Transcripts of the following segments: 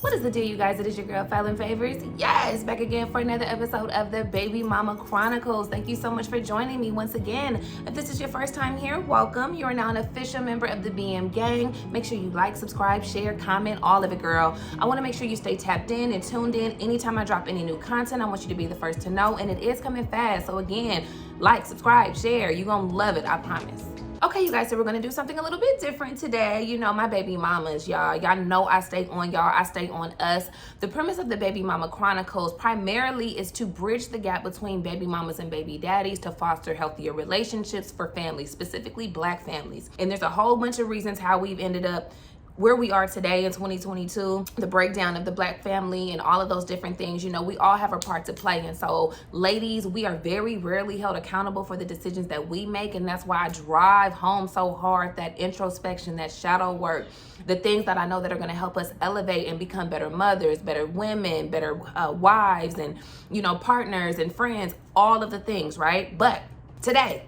What is the deal, you guys? It is your girl, Fallon Favors. Yes, back again for another episode of the Baby Mama Chronicles. Thank you so much for joining me once again. If this is your first time here, welcome. You are now an official member of the BM gang. Make sure you like, subscribe, share, comment, all of it, girl. I want to make sure you stay tapped in and tuned in. Anytime I drop any new content, I want you to be the first to know, and it is coming fast. So again, like, subscribe, share. You're going to love it, I promise. Okay, you guys, so we're gonna do something a little bit different today. You know, my baby mamas, y'all know I stay on y'all, I stay on us. The premise of the Baby Mama Chronicles primarily is to bridge the gap between baby mamas and baby daddies to foster healthier relationships for families, specifically Black families. And there's a whole bunch of reasons how we've ended up where we are today in 2022, the breakdown of the Black family and all of those different things. You know, we all have a part to play. And so, ladies, we are very rarely held accountable for the decisions that we make. And that's why I drive home so hard that introspection, that shadow work, the things that I know that are going to help us elevate and become better mothers, better women, better wives, and, you know, partners and friends, all of the things, right? But today,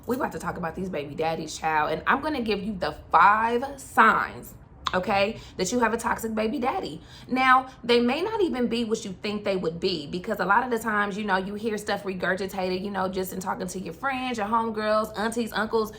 we're about to talk about these baby daddies, child, and I'm going to give you the 5 signs, okay, that you have a toxic baby daddy. Now, they may not even be what you think they would be, because a lot of the times, you know, you hear stuff regurgitated, you know, just in talking to your friends, your homegirls, aunties, uncles,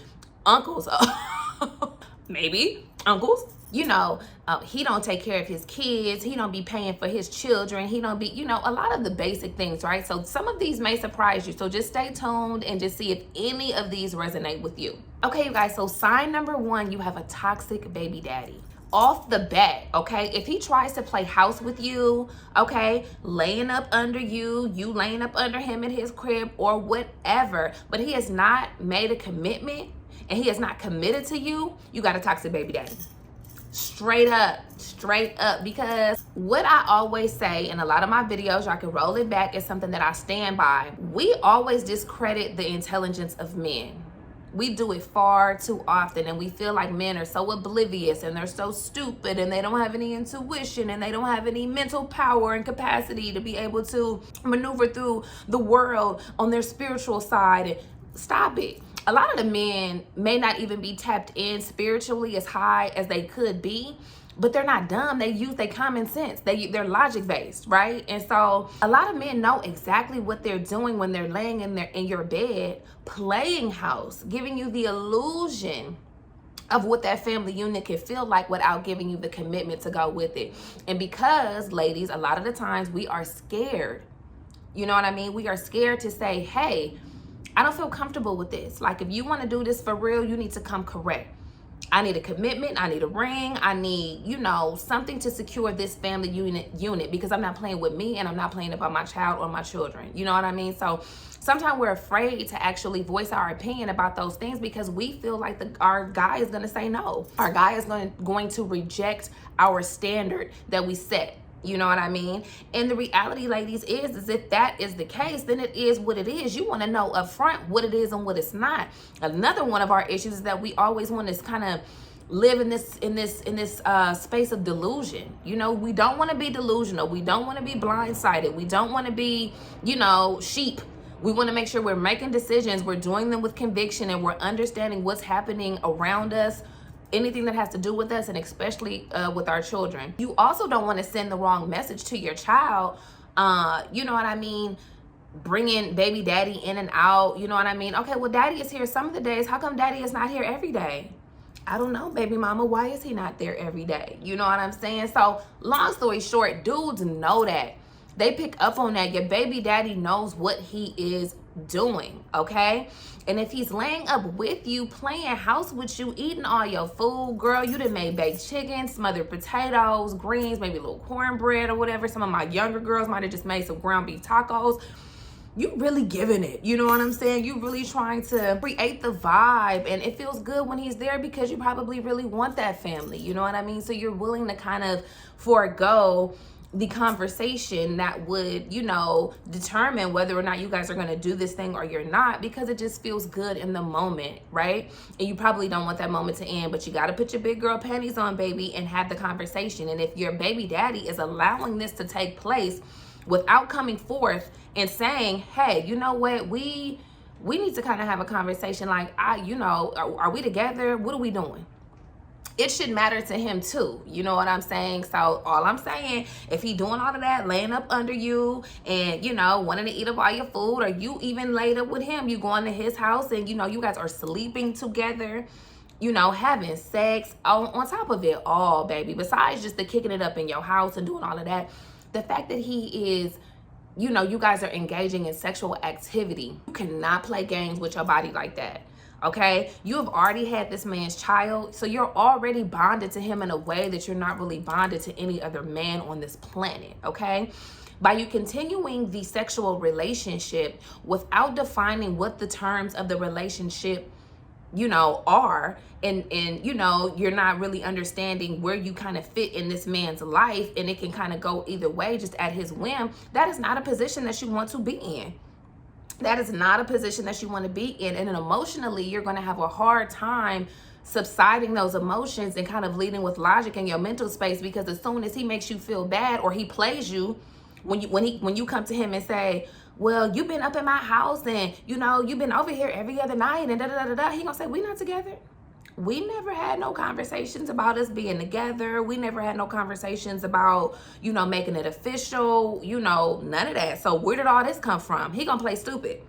maybe uncles. You know, he don't take care of his kids. He don't be paying for his children. He don't be, you know, a lot of the basic things, right? So some of these may surprise you. So just stay tuned and just see if any of these resonate with you. Okay, you guys, so sign number 1, you have a toxic baby daddy. Off the bat, okay, if he tries to play house with you, okay, laying up under you, you laying up under him in his crib or whatever, but he has not made a commitment and he is not committed to you, you got a toxic baby daddy. Straight up, because what I always say in a lot of my videos, y'all can roll it back, is something that I stand by. We always discredit the intelligence of men. We do it far too often, and we feel like men are so oblivious and they're so stupid and they don't have any intuition and they don't have any mental power and capacity to be able to maneuver through the world on their spiritual side. Stop it. A lot of the men may not even be tapped in spiritually as high as they could be, but they're not dumb. They use their common sense. They're logic based, right? And so a lot of men know exactly what they're doing when they're laying in your bed, playing house, giving you the illusion of what that family unit can feel like without giving you the commitment to go with it. And because, ladies, a lot of the times we are scared. You know what I mean? We are scared to say, hey, I don't feel comfortable with this. Like, if you want to do this for real, you need to come correct. I need a commitment. I need a ring. I need, you know, something to secure this family unit because I'm not playing with me and I'm not playing about my child or my children. You know what I mean? So sometimes we're afraid to actually voice our opinion about those things because we feel like our guy is going to say no. Our guy is going to reject our standard that we set. You know what I mean? And the reality, ladies, is if that is the case, then it is what it is. You want to know up front what it is and what it's not. Another one of our issues is that we always want to kind of live in this space of delusion. You know, we don't want to be delusional. We don't want to be blindsided. We don't want to be, you know, sheep. We want to make sure we're making decisions, we're doing them with conviction, and we're understanding what's happening around us, anything that has to do with us, and especially with our children. You also don't want to send the wrong message to your child. You know what I mean? Bringing baby daddy in and out. You know what I mean? Okay, well, daddy is here some of the days. How come daddy is not here every day? I don't know, baby mama. Why is he not there every day? You know what I'm saying? So long story short, dudes know that. They pick up on that. Your baby daddy knows what he is doing, okay? And if he's laying up with you, playing house with you, eating all your food, girl, you done made baked chicken, smothered potatoes, greens, maybe a little cornbread or whatever. Some of my younger girls might have just made some ground beef tacos. You really giving it, you know what I'm saying? You really trying to create the vibe, and it feels good when he's there because you probably really want that family, you know what I mean? So you're willing to kind of forego the conversation that would, you know, determine whether or not you guys are going to do this thing or you're not, because it just feels good in the moment, right? And you probably don't want that moment to end, but you got to put your big girl panties on, baby, and have the conversation. And if your baby daddy is allowing this to take place without coming forth and saying, hey, you know what, we need to kind of have a conversation, like, you know, are we together? What are we doing? it should matter to him too. You know what I'm saying? So all I'm saying, if he doing all of that, laying up under you and, you know, wanting to eat up all your food, or you even laid up with him, you going to his house and, you know, you guys are sleeping together, you know, having sex on top of it all, baby, besides just the kicking it up in your house and doing all of that, the fact that he is, you know, you guys are engaging in sexual activity, you cannot play games with your body like that. Okay, you have already had this man's child, so you're already bonded to him in a way that you're not really bonded to any other man on this planet. Okay, by you continuing the sexual relationship without defining what the terms of the relationship, you know, are, and you know, you're not really understanding where you kind of fit in this man's life, and it can kind of go either way just at his whim. That is not a position that you want to be in. That is not a position that you want to be in. And then emotionally, you're going to have a hard time subsiding those emotions and kind of leading with logic in your mental space, because as soon as he makes you feel bad or he plays you, when you come to him and say, well, you've been up in my house and, you know, you've been over here every other night and da-da-da-da-da, he gonna say, we not together. We never had no conversations about us being together. We never had no conversations about, you know, making it official, you know, none of that. So where did all this come from? He gonna play stupid.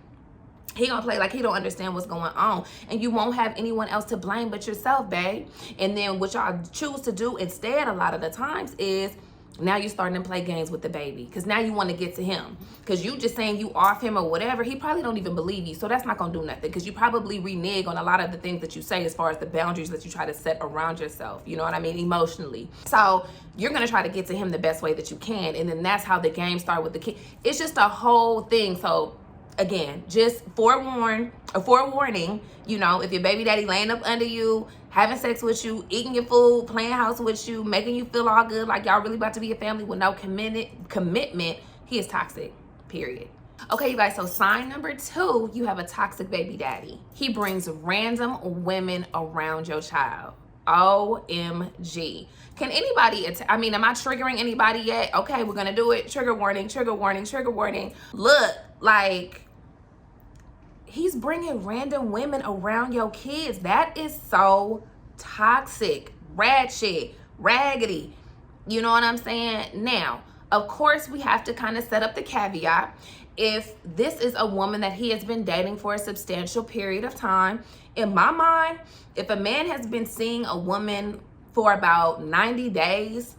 He gonna play like he don't understand what's going on, and you won't have anyone else to blame but yourself, babe. And then what y'all choose to do instead a lot of the times is, now you're starting to play games with the baby, because now you want to get to him, because you just saying you off him or whatever. He probably don't even believe you, so that's not gonna do nothing, because you probably renege on a lot of the things that you say as far as the boundaries that you try to set around yourself, you know what I mean, emotionally. So you're gonna try to get to him the best way that you can, and then that's how the game start with the kid. It's just a whole thing. So again, just forewarning, you know, if your baby daddy laying up under you, having sex with you, eating your food, playing house with you, making you feel all good like y'all really about to be a family with no commitment, he is toxic, period. Okay, you guys, so sign number 2, you have a toxic baby daddy. He brings random women around your child. OMG. Can anybody, I mean, am I triggering anybody yet? Okay, we're gonna do it. Trigger warning, trigger warning, trigger warning. Look, like, he's bringing random women around your kids. That is so toxic, ratchet, raggedy. You know what I'm saying? Now, of course, we have to kind of set up the caveat. If this is a woman that he has been dating for a substantial period of time, in my mind, if a man has been seeing a woman for about 90 days,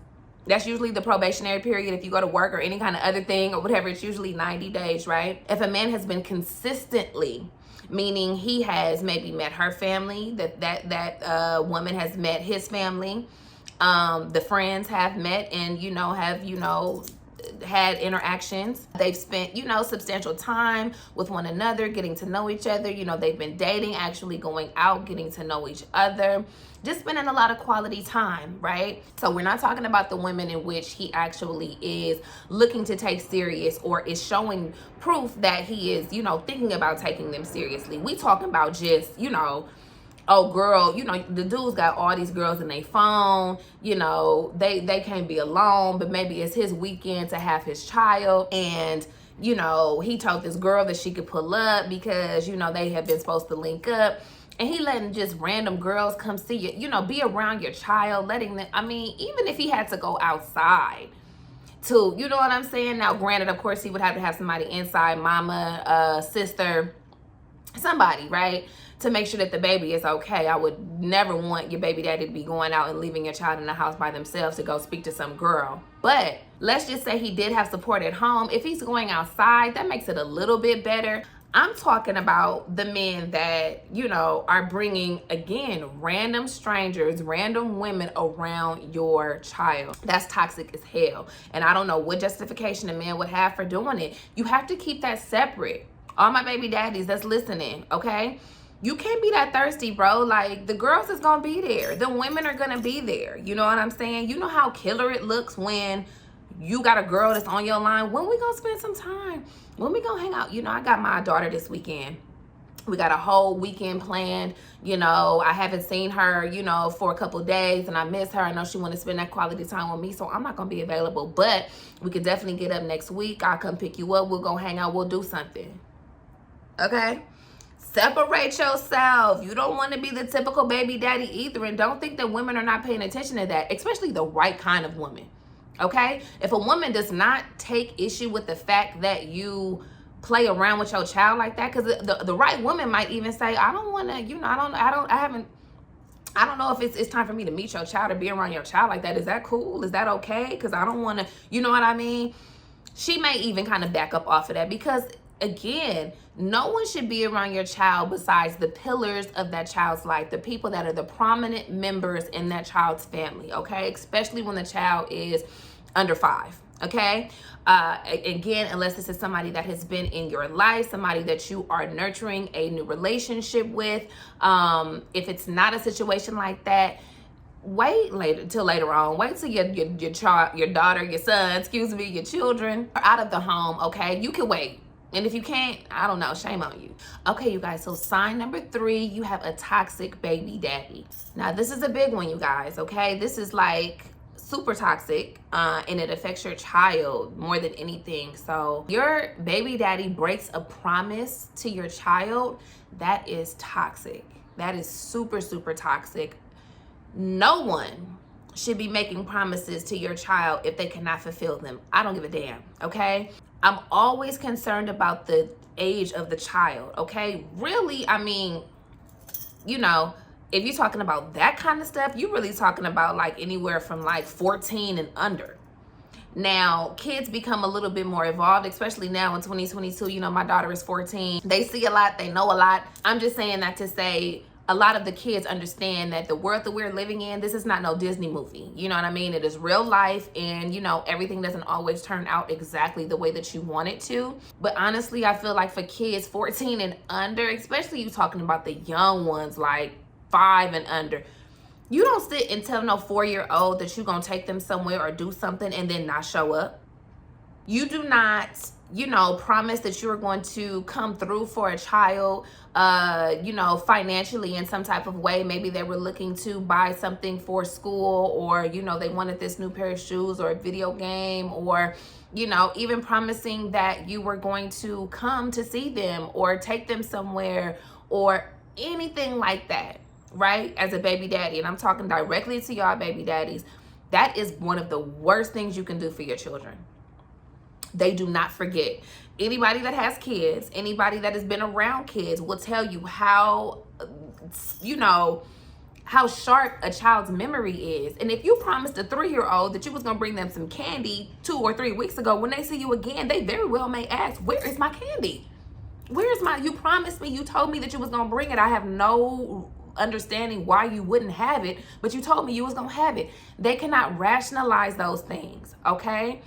that's usually the probationary period. If you go to work or any kind of other thing or whatever, it's usually 90 days, right? If a man has been consistently, meaning he has maybe met her family, that woman has met his family, the friends have met and, you know, have, you know, had interactions. They've spent, you know, substantial time with one another, getting to know each other. You know, they've been dating, actually going out, getting to know each other, just spending a lot of quality time, right? So we're not talking about the women in which he actually is looking to take serious or is showing proof that he is, you know, thinking about taking them seriously. We talking about just, you know, oh girl, you know, the dude's got all these girls in their phone, you know, they can't be alone, but maybe it's his weekend to have his child, and you know, he told this girl that she could pull up because, you know, they have been supposed to link up, and he letting just random girls come see you, you know, be around your child, letting them, I mean, even if he had to go outside to, you know what I'm saying? Now, granted, of course, he would have to have somebody inside, mama, sister, somebody, right, to make sure that the baby is okay. I would never want your baby daddy to be going out and leaving your child in the house by themselves to go speak to some girl. But let's just say he did have support at home. If he's going outside, that makes it a little bit better. I'm talking about the men that, you know, are bringing, again, random strangers, random women around your child. That's toxic as hell. And I don't know what justification a man would have for doing it. You have to keep that separate. All my baby daddies that's listening, okay? You can't be that thirsty, bro. Like, the girls is gonna be there. The women are gonna be there. You know what I'm saying? You know how killer it looks when you got a girl that's on your line. When we gonna spend some time? When we gonna hang out? You know, I got my daughter this weekend. We got a whole weekend planned. You know, I haven't seen her, you know, for a couple days, and I miss her. I know she want to spend that quality time with me, so I'm not gonna be available. But we could definitely get up next week. I'll come pick you up. We'll go hang out. We'll do something. Okay? Separate yourself. You don't want to be the typical baby daddy either. And don't think that women are not paying attention to that, especially the right kind of woman. Okay? If a woman does not take issue with the fact that you play around with your child like that, because the right woman might even say, I don't want to, you know, I don't know if it's time for me to meet your child or be around your child like that. Is that cool? Is that okay? Because I don't want to, you know what I mean? She may even kind of back up off of that, because again, no one should be around your child besides the pillars of that child's life, the people that are the prominent members in that child's family, okay? Especially when the child is under 5, okay? Again, unless this is somebody that has been in your life, somebody that you are nurturing a new relationship with. If it's not a situation like that, wait till later on. Wait till your child, your daughter, your son, your children are out of the home, okay? You can wait. And if you can't, I don't know, shame on you. Okay, you guys, so sign number 3, you have a toxic baby daddy. Now, this is a big one, you guys, okay? This is like super toxic, and it affects your child more than anything. So your baby daddy breaks a promise to your child. That is toxic. That is super, super toxic. No one should be making promises to your child if they cannot fulfill them. I don't give a damn, okay? I'm always concerned about the age of the child, okay? Really, I mean, you know, if you're talking about that kind of stuff, you're really talking about like anywhere from like 14 and under. Now, kids become a little bit more evolved, especially now in 2022. You know, my daughter is 14. They see a lot, they know a lot. I'm just saying that to say a lot of the kids understand that the world that we're living in, this is not no Disney movie. You know what I mean? It is real life, and you know, everything doesn't always turn out exactly the way that you want it to. But honestly, I feel like for kids 14 and under, especially you talking about the young ones, like 5 and under, you don't sit and tell no 4-year-old that you're gonna take them somewhere or do something and then not show up. You do not, you know, promise that you're going to come through for a child, you know, financially in some type of way. Maybe they were looking to buy something for school, or, you know, they wanted this new pair of shoes or a video game, or, you know, even promising that you were going to come to see them or take them somewhere or anything like that, right? As a baby daddy, and I'm talking directly to y'all baby daddies, that is one of the worst things you can do for your children. They do not forget. Anybody that has kids, anybody that has been around kids will tell you how, you know, how sharp a child's memory is. And if you promised a 3-year-old that you was gonna bring them some candy 2 or 3 weeks ago, when they see you again, they very well may ask, where is my candy? Where's my, you promised me, you told me that you was gonna bring it. I have no understanding why you wouldn't have it, but you told me you was gonna have it. They cannot rationalize those things, okay?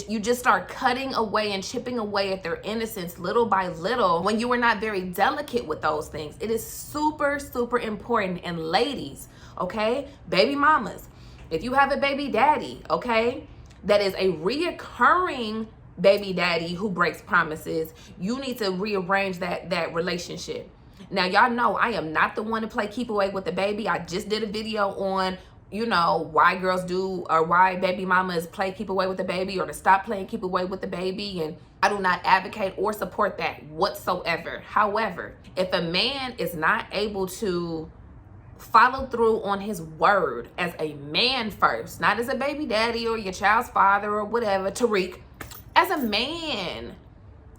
You just start cutting away and chipping away at their innocence little by little when you are not very delicate with those things. It is super, super important. And ladies, okay, baby mamas, if you have a baby daddy, okay, that is a reoccurring baby daddy who breaks promises, you need to rearrange that relationship. Now, y'all know I am not the one to play keep away with the baby. I just did a video on, you know, why girls do, or why baby mamas play keep away with the baby, or to stop playing keep away with the baby. And I do not advocate or support that whatsoever. However, if a man is not able to follow through on his word as a man first, not as a baby daddy or your child's father or whatever, Tariq, as a man,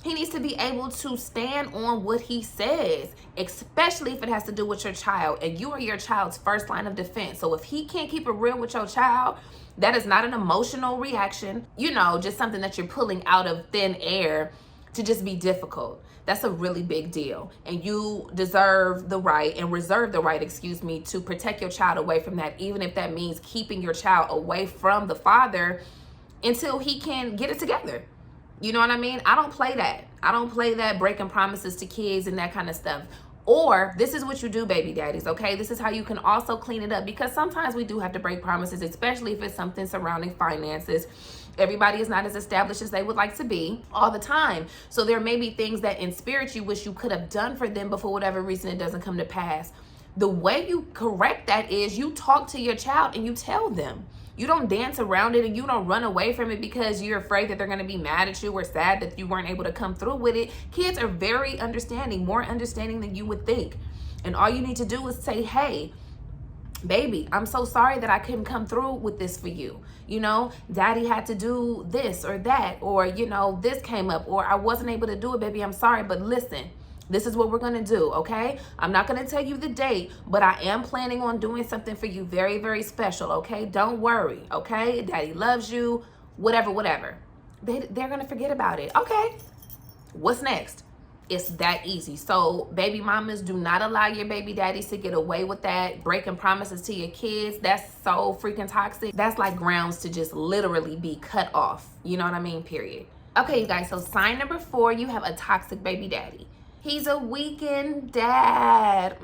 he needs to be able to stand on what he says, especially if it has to do with your child, and you are your child's first line of defense. So if he can't keep it real with your child, that is not an emotional reaction, you know, just something that you're pulling out of thin air to just be difficult. That's a really big deal. And you deserve the right and reserve the right, to protect your child away from that, even if that means keeping your child away from the father until he can get it together. You know what I mean? I don't play that. I don't play that breaking promises to kids and that kind of stuff. Or this is what you do, baby daddies, okay? This is how you can also clean it up, because sometimes we do have to break promises, especially if it's something surrounding finances. Everybody is not as established as they would like to be all the time. So there may be things that in spirit you wish you could have done for them, but for whatever reason it doesn't come to pass. The way you correct that is you talk to your child and you tell them. You don't dance around it and you don't run away from it because you're afraid that they're going to be mad at you or sad that you weren't able to come through with it. Kids are very understanding, more understanding than you would think. And all you need to do is say, hey, baby, I'm so sorry that I couldn't come through with this for you. You know, daddy had to do this or that, or, you know, this came up, or I wasn't able to do it, baby. I'm sorry, but listen, this is what we're going to do, okay? I'm not going to tell you the date, but I am planning on doing something for you very, very special, okay? Don't worry, okay? Daddy loves you, whatever, whatever. They're going to forget about it. Okay, what's next? It's that easy. So baby mamas, do not allow your baby daddies to get away with that, breaking promises to your kids. That's so freaking toxic. That's like grounds to just literally be cut off. You know what I mean? Period. Okay, you guys, so sign number 4, you have a toxic baby daddy. He's a weekend dad.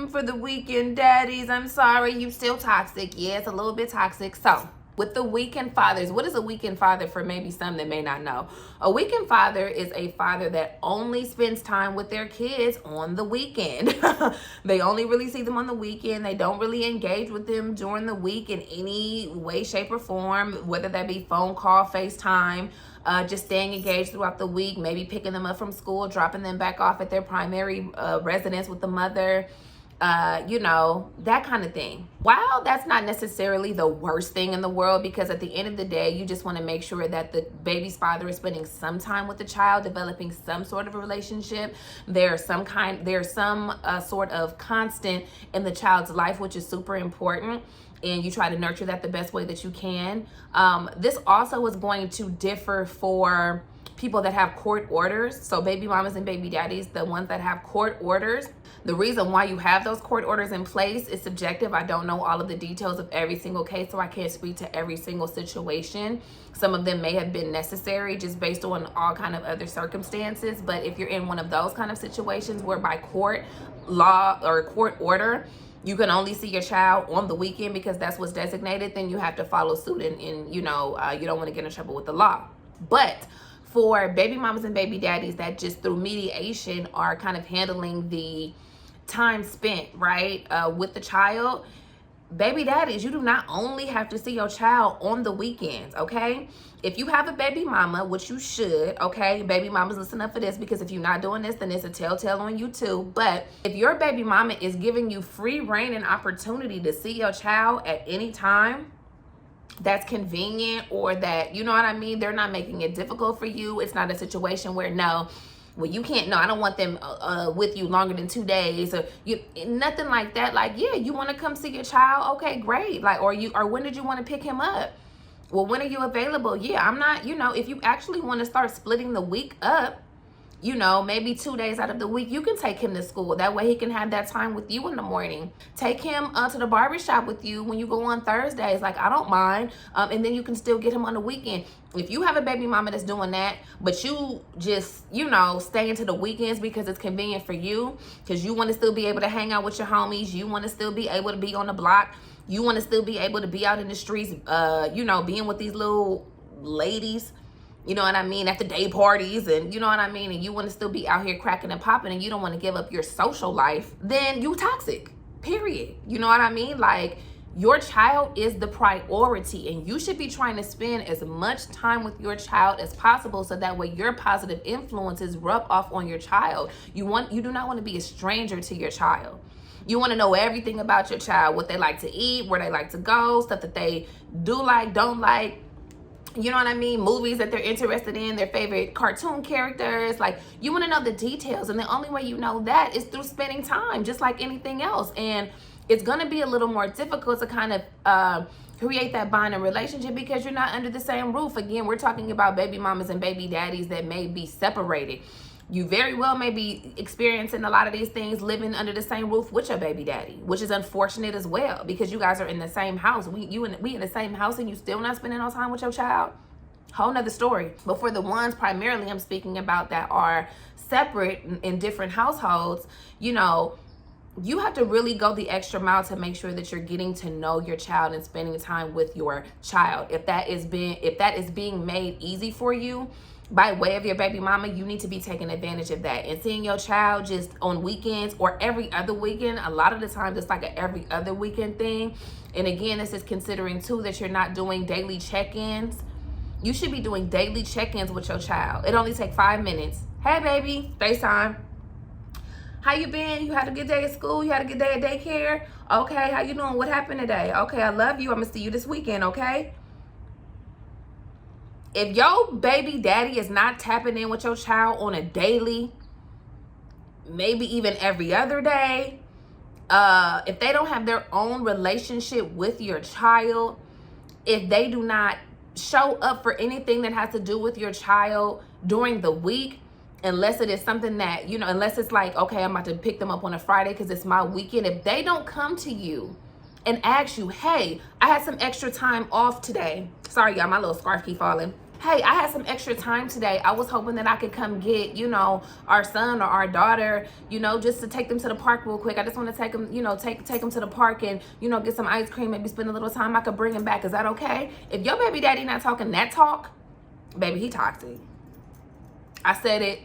For the weekend daddies, I'm sorry, you still toxic. Yeah, it's a little bit toxic. So with the weekend fathers, what is a weekend father for maybe some that may not know? A weekend father is a father that only spends time with their kids on the weekend. They only really see them on the weekend. They don't really engage with them during the week in any way, shape, or form, whether that be phone call, FaceTime, just staying engaged throughout the week, maybe picking them up from school, dropping them back off at their primary residence with the mother. You know, that kind of thing. While that's not necessarily the worst thing in the world, because at the end of the day, you just want to make sure that the baby's father is spending some time with the child, developing some sort of a relationship. There's some sort of constant in the child's life, which is super important. And you try to nurture that the best way that you can. This also is going to differ for people that have court orders. So baby mamas and baby daddies, the ones that have court orders, the reason why you have those court orders in place is subjective. I don't know all of the details of every single case, so I can't speak to every single situation. Some of them may have been necessary just based on all kind of other circumstances. But if you're in one of those kind of situations where by court law or court order, you can only see your child on the weekend because that's what's designated, then you have to follow suit and you know, you don't want to get in trouble with the law. But for baby mamas and baby daddies that just through mediation are kind of handling the time spent, right, with the child, baby daddies, you do not only have to see your child on the weekends, okay? If you have a baby mama, which you should, okay? Baby mamas, listen up for this, because if you're not doing this, then it's a telltale on you too. But if your baby mama is giving you free reign and opportunity to see your child at any time that's convenient, or that, you know what I mean, they're not making it difficult for you. It's not a situation where, no, well, you can't, no, I don't want them with you longer than 2 days, or nothing like that. Like, yeah, you want to come see your child? Okay, great. Like, or when did you want to pick him up? Well, when are you available? Yeah, I'm not, you know, if you actually want to start splitting the week up, you know, maybe 2 days out of the week, you can take him to school. That way he can have that time with you in the morning. Take him to the barbershop with you when you go on Thursdays. Like, I don't mind. And then you can still get him on the weekend. If you have a baby mama that's doing that, but you just, you know, stay into the weekends because it's convenient for you, because you want to still be able to hang out with your homies, you want to still be able to be on the block, you want to still be able to be out in the streets, you know, being with these little ladies, you know what I mean, at the day parties, and you know what I mean, and you want to still be out here cracking and popping, and you don't want to give up your social life, then you toxic, period. You know what I mean? Like, your child is the priority, and you should be trying to spend as much time with your child as possible, so that way your positive influences rub off on your child. You do not want to be a stranger to your child. You want to know everything about your child, what they like to eat, where they like to go, stuff that they do like, don't like, you know what I mean, movies that they're interested in, their favorite cartoon characters. Like, you want to know the details, and the only way you know that is through spending time, just like anything else. And it's going to be a little more difficult to kind of create that bond and relationship because you're not under the same roof. Again, we're talking about baby mamas and baby daddies that may be separated. You very well may be experiencing a lot of these things living under the same roof with your baby daddy, which is unfortunate as well, because you guys are in the same house. We in the same house, and you still not spending no time with your child. Whole nother story. But for the ones primarily I'm speaking about that are separate in different households, you know, you have to really go the extra mile to make sure that you're getting to know your child and spending time with your child. If that is being made easy for you, by way of your baby mama, you need to be taking advantage of that. And seeing your child just on weekends or every other weekend, a lot of the times it's like a every other weekend thing. And again, this is considering too that you're not doing daily check-ins. You should be doing daily check-ins with your child. It only takes 5 minutes. Hey baby, FaceTime. How you been? You had a good day at school? You had a good day at daycare? Okay, how you doing? What happened today? Okay, I love you. I'm gonna see you this weekend, okay? If your baby daddy is not tapping in with your child on a daily, maybe even every other day, if they don't have their own relationship with your child, if they do not show up for anything that has to do with your child during the week, unless it is something that, you know, unless it's like, okay, I'm about to pick them up on a Friday because it's my weekend. If they don't come to you and ask you, hey, I had some extra time off today. Sorry, y'all, my little scarf keep falling. Hey, I had some extra time today. I was hoping that I could come get, you know, our son or our daughter, you know, just to take them to the park real quick. I just want to take them, you know, take them to the park and, you know, get some ice cream, maybe spend a little time. I could bring him back. Is that okay? If your baby daddy not talking that talk, baby, he toxic. I said it.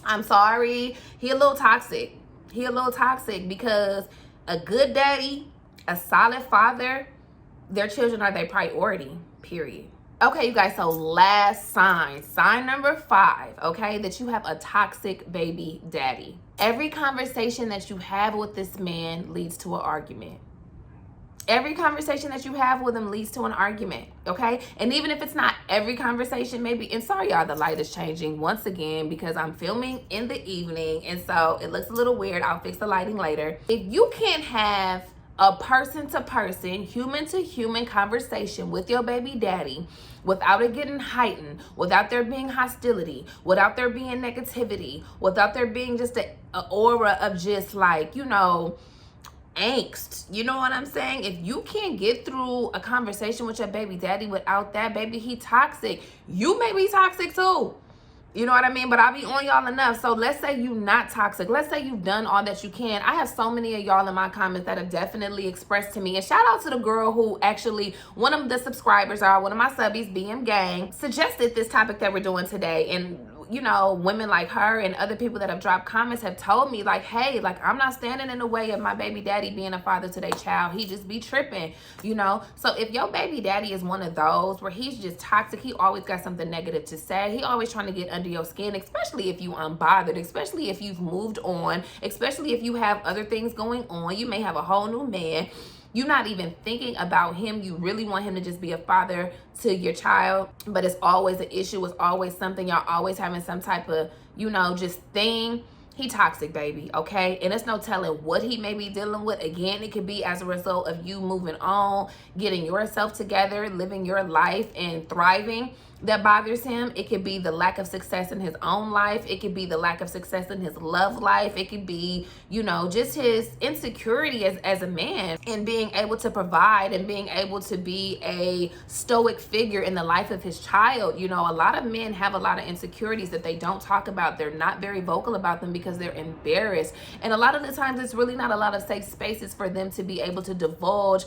I'm sorry. He a little toxic. He a little toxic because a good daddy, a solid father, their children are their priority, period. Okay, you guys, so last sign number 5, okay, that you have a toxic baby daddy. Every conversation that you have with this man leads to an argument. Every conversation that you have with him leads to an argument, okay? And even if it's not every conversation, maybe, and sorry y'all, the light is changing once again because I'm filming in the evening, and so it looks a little weird. I'll fix the lighting later. If you can't have a person-to-person, human-to-human conversation with your baby daddy without it getting heightened, without there being hostility, without there being negativity, without there being just an aura of just like, you know, angst, you know what I'm saying? If you can't get through a conversation with your baby daddy without that, baby, he toxic. You may be toxic too. You know what I mean? But I'll be on y'all enough. So let's say you not toxic. Let's say you've done all that you can. I have so many of y'all in my comments that have definitely expressed to me. And shout out to the girl who actually, one of the subscribers, one of my subbies, BM Gang, suggested this topic that we're doing today. And you know, women like her and other people that have dropped comments have told me like, hey, like I'm not standing in the way of my baby daddy being a father to their child. He just be tripping, you know? So if your baby daddy is one of those where he's just toxic, he always got something negative to say. He always trying to get under your skin, especially if you unbothered, especially if you've moved on, especially if you have other things going on. You may have a whole new man. You're not even thinking about him. You really want him to just be a father to your child, but it's always an issue. It's always something. Y'all always having some type of, you know, just thing. He toxic, baby, okay? And it's no telling what he may be dealing with. Again, it could be as a result of you moving on, getting yourself together, living your life and thriving that bothers him. It could be the lack of success in his own life. It could be the lack of success in his love life. It could be, you know, just his insecurity as a man and being able to provide and being able to be a stoic figure in the life of his child. You know, a lot of men have a lot of insecurities that they don't talk about. They're not very vocal about them because they're embarrassed. And a lot of the times it's really not a lot of safe spaces for them to be able to divulge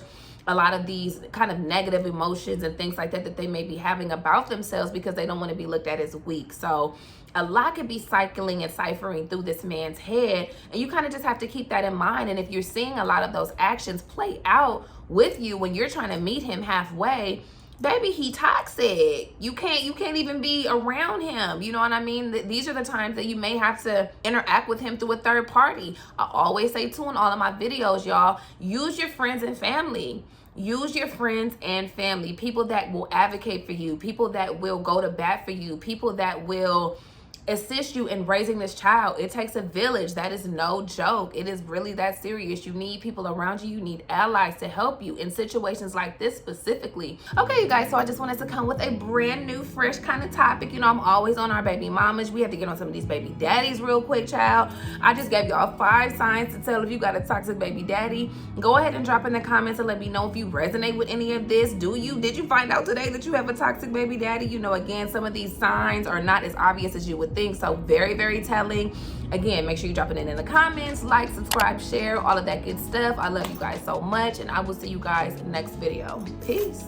a lot of these kind of negative emotions and things like that that they may be having about themselves because they don't want to be looked at as weak. So a lot could be cycling and ciphering through this man's head, and you kind of just have to keep that in mind. And if you're seeing a lot of those actions play out with you when you're trying to meet him halfway, baby, he toxic. You can't even be around him. You know what I mean? These are the times that you may have to interact with him through a third party. I always say too in all of my videos, y'all, use your friends and family. Use your friends and family, people that will advocate for you, people that will go to bat for you, people that will assist you in raising this child. It takes a village. That is no joke. It is really that serious. You need people around you. You need allies to help you in situations like this specifically. Okay, you guys, so I just wanted to come with a brand new, fresh kind of topic. You know, I'm always on our baby mamas. We have to get on some of these baby daddies real quick, child. I just gave y'all 5 signs to tell if you got a toxic baby daddy. Go ahead and drop in the comments and let me know if you resonate with any of this. Did you find out today that you have a toxic baby daddy? You know, again, some of these signs are not as obvious as you would think. So very, very telling. Again, make sure you drop it in the comments, like, subscribe, share, all of that good stuff. I love you guys so much, and I will see you guys next video. Peace.